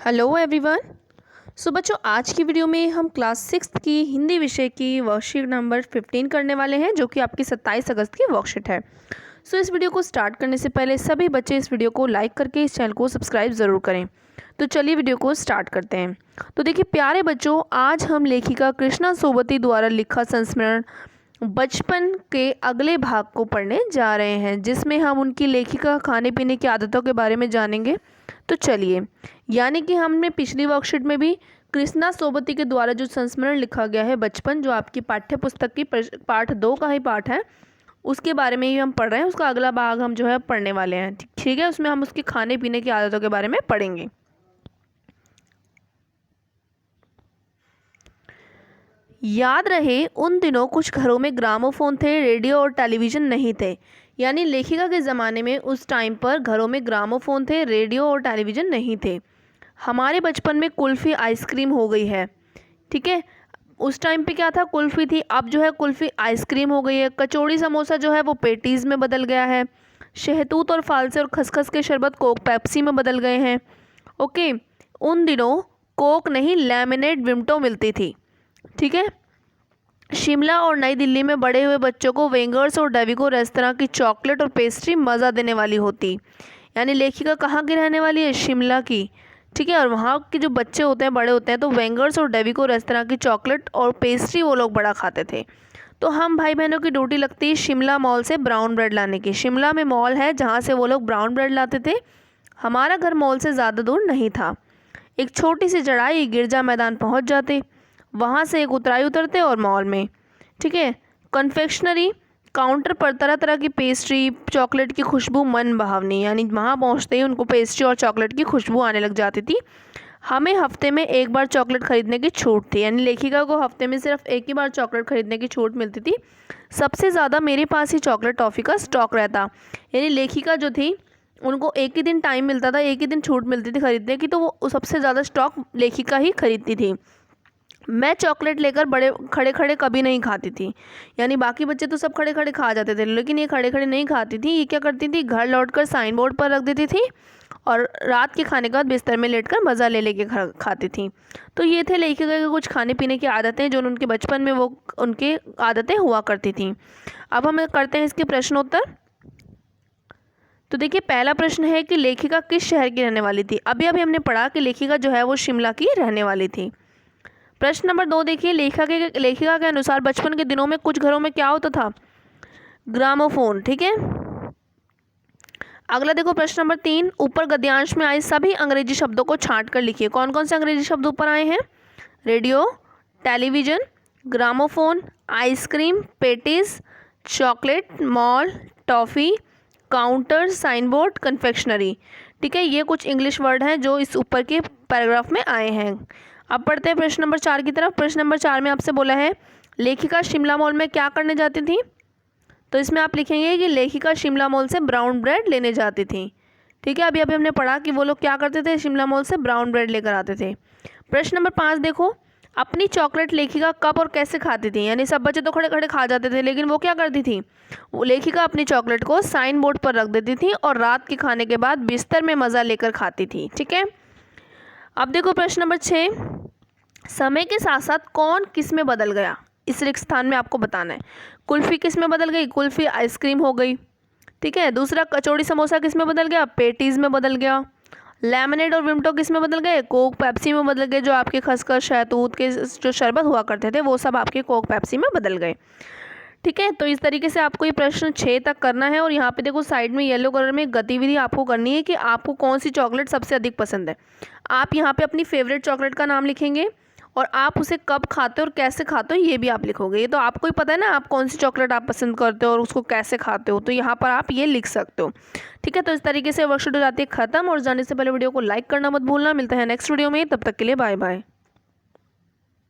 Hello everyone. सो बच्चों, आज की वीडियो में हम क्लास 6 की हिंदी विषय की वर्कशीट नंबर 15 करने वाले हैं, जो कि आपकी 27 अगस्त की वर्कशीट है। सो इस वीडियो को स्टार्ट करने से पहले सभी बच्चे इस वीडियो को लाइक करके इस चैनल को सब्सक्राइब ज़रूर करें। तो चलिए वीडियो को स्टार्ट करते हैं। तो देखिए प्यारे बच्चों, आज हम लेखिका कृष्णा सोबती द्वारा लिखा संस्मरण बचपन के अगले भाग को पढ़ने जा रहे हैं, जिसमें हम उनकी लेखिका खाने पीने की आदतों के बारे में जानेंगे। तो चलिए, यानी कि हमने पिछली वर्कशीट में भी कृष्णा सोबती के द्वारा जो संस्मरण लिखा गया है बचपन, जो आपकी पाठ्य पुस्तक की पाठ 2 का ही पाठ है, उसके बारे में ही हम पढ़ रहे हैं। उसका अगला भाग हम जो है पढ़ने वाले हैं। ठीक है, उसमें हम उसके खाने पीने की आदतों के बारे में पढ़ेंगे। याद रहे, उन दिनों कुछ घरों में ग्रामोफोन थे, रेडियो और टेलीविज़न नहीं थे। यानी लेखिका के ज़माने में उस टाइम पर घरों में ग्रामोफोन थे, रेडियो और टेलीविज़न नहीं थे। हमारे बचपन में कुल्फ़ी आइसक्रीम हो गई है। ठीक है, उस टाइम पे क्या था, कुल्फ़ी थी, अब जो है कुल्फ़ी आइसक्रीम हो गई है। कचौड़ी समोसा जो है वो पेटीज़ में बदल गया है। शहतूत और फालसे और खसखस के शरबत कोक पेप्सी में बदल गए हैं। ओके, उन दिनों कोक नहीं, लेमनेड विम्टो मिलती थी। ठीक है, शिमला और नई दिल्ली में बड़े हुए बच्चों को वेंगर्स और डेविगो रेस्तरां की चॉकलेट और पेस्ट्री मज़ा देने वाली होती। यानी लेखिका कहाँ की रहने वाली है? शिमला की। ठीक है, और वहाँ के जो बच्चे होते हैं, बड़े होते हैं, तो वेंगर्स और डेविगो रेस्तरां की चॉकलेट और पेस्ट्री वो लोग बड़ा खाते थे। तो हम भाई बहनों की ड्यूटी लगती है शिमला मॉल से ब्राउन ब्रेड लाने की। शिमला में मॉल है जहाँ से वो लोग ब्राउन ब्रेड लाते थे। हमारा घर मॉल से ज़्यादा दूर नहीं था। एक छोटी सी चढ़ाई, गिरजा मैदान पहुँच जाते, वहाँ से एक उतराई उतरते और मॉल में। ठीक है, कन्फेक्शनरी काउंटर पर तरह तरह की पेस्ट्री, चॉकलेट की खुशबू मन भावनी। यानी वहाँ पहुँचते ही उनको पेस्ट्री और चॉकलेट की खुशबू आने लग जाती थी। हमें हफ्ते में एक बार चॉकलेट खरीदने की छूट थी। यानी लेखिका को हफ्ते में सिर्फ एक ही बार चॉकलेट खरीदने की छूट मिलती थी। सबसे ज़्यादा मेरे पास ही चॉकलेट टॉफ़ी का स्टॉक रहता। यानी लेखिका जो थी, उनको एक ही दिन टाइम मिलता था, एक ही दिन छूट मिलती थी खरीदने की, तो वो सबसे ज़्यादा स्टॉक लेखिका ही खरीदती थी। मैं चॉकलेट लेकर बड़े खड़े खड़े कभी नहीं खाती थी। यानी बाकी बच्चे तो सब खड़े खड़े खा जाते थे, लेकिन ये खड़े खड़े नहीं खाती थी। ये क्या करती थी, घर लौटकर साइन बोर्ड पर रख देती थी और रात के खाने के बाद बिस्तर में लेटकर मज़ा ले लेके खाती थी। तो ये थे लेखिका के कुछ खाने पीने की आदतें, जो उनके बचपन में वो उनके आदतें हुआ करती थी। अब हम करते हैं इसके प्रश्नोत्तर। तो देखिए, पहला प्रश्न है कि लेखिका किस शहर की रहने वाली थी। अभी अभी हमने पढ़ा कि लेखिका जो है वो शिमला की रहने वाली थी। प्रश्न नंबर 2 देखिए, लेखिका के अनुसार बचपन के दिनों में कुछ घरों में क्या होता था? ग्रामोफोन। ठीक है, अगला देखो प्रश्न नंबर 3, ऊपर गद्यांश में आए सभी अंग्रेजी शब्दों को छांट कर लिखिए। कौन कौन से अंग्रेजी शब्द ऊपर आए हैं? Radio, television, gramophone, ice cream, patties, chocolate, mall, toffee, counter, sign board, confectionery. ठीक है, ये कुछ इंग्लिश वर्ड हैं जो इस ऊपर के पैराग्राफ में आए हैं। अब पढ़ते हैं प्रश्न नंबर 4 की तरफ। प्रश्न नंबर 4 में आपसे बोला है, लेखिका शिमला मॉल में क्या करने जाती थी? तो इसमें आप लिखेंगे कि लेखिका शिमला मॉल से ब्राउन ब्रेड लेने जाती थी। ठीक है, अभी अभी हमने पढ़ा कि वो लोग क्या करते थे, शिमला मॉल से ब्राउन ब्रेड लेकर आते थे। प्रश्न नंबर 5 देखो, अपनी चॉकलेट लेखिका कब और कैसे खाती थी? यानी सब बच्चे तो खड़े खड़े खा जाते थे, लेकिन वो क्या करती थी, वो लेखिका अपनी चॉकलेट को साइन बोर्ड पर रख देती थी और रात के खाने के बाद बिस्तर में मज़ा लेकर खाती थी। ठीक है, अब देखो प्रश्न नंबर 6, समय के साथ साथ कौन किस में बदल गया? इस रिक्त स्थान में आपको बताना है। कुल्फ़ी किस में बदल गई? कुल्फ़ी आइसक्रीम हो गई। ठीक है, दूसरा कचौड़ी समोसा किस में बदल गया? पेटीज़ में बदल गया। लेमनेड और विम्टो किस में बदल गए? कोक पेप्सी में बदल गए। जो आपके खसखस शहतूत के जो शरबत हुआ करते थे, वो सब आपके कोक पेप्सी में बदल गए। ठीक है, तो इस तरीके से आपको ये प्रश्न 6 तक करना है। और यहाँ पे देखो साइड में येलो कलर में गतिविधि आपको करनी है कि आपको कौन सी चॉकलेट सबसे अधिक पसंद है। आप यहाँ पे अपनी फेवरेट चॉकलेट का नाम लिखेंगे और आप उसे कब खाते हो और कैसे खाते हो ये भी आप लिखोगे। ये तो आपको ही पता है ना, आप कौन सी चॉकलेट आप पसंद करते हो और उसको कैसे खाते हो, तो यहाँ पर आप ये लिख सकते हो। ठीक है, तो इस तरीके से वर्कशीट हो जाती है ख़त्म। और जाने से पहले वीडियो को लाइक करना मत भूलना। मिलते हैं नेक्स्ट वीडियो में, तब तक के लिए बाय बाय।